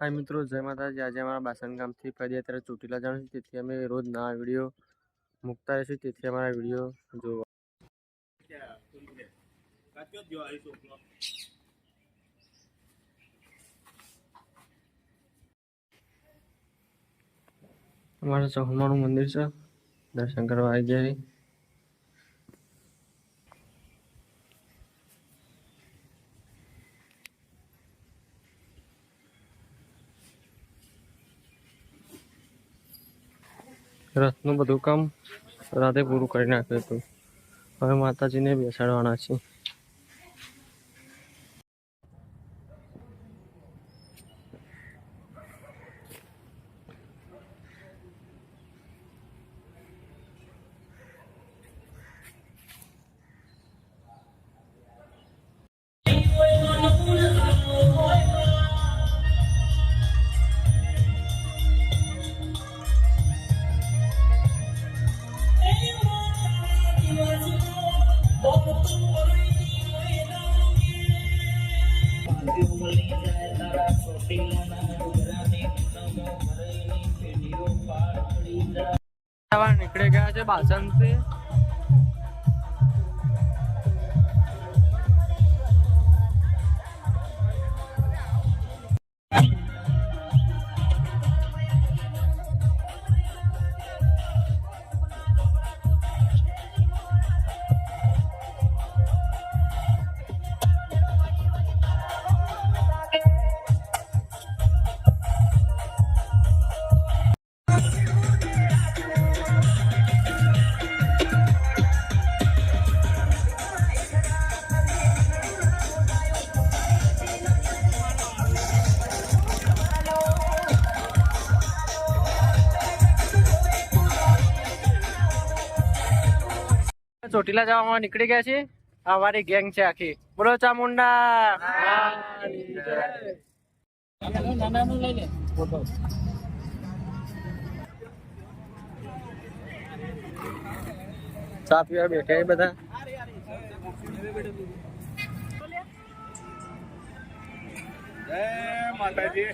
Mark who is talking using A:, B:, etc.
A: हाय मित्रों, जय माताजी। आज हमारा बासन गाम थी पदयात्रा ચોટીલા જવાનું છે, તેથી અમે રોજ નવા વિડીયો મૂકતા રહીશું, તેથી અમારા વિડીયો જો અમારા હનુમાનનું મંદિર છે, દર્શન કરવા આવી જાય। રથનું બધું કામ રાતે પૂરું કરી નાખ્યું હતું। હવે માતાજીને બેસાડવાના છે। નીકળી ગયા છે બાસન થી। ચોટીલા જવામાં નીકળી ગયા છે। અમારી ગેંગ છે આખી। બોલો ચામુંડા। ચા પીવા બેઠા એ બધા।
B: જય માતાજી।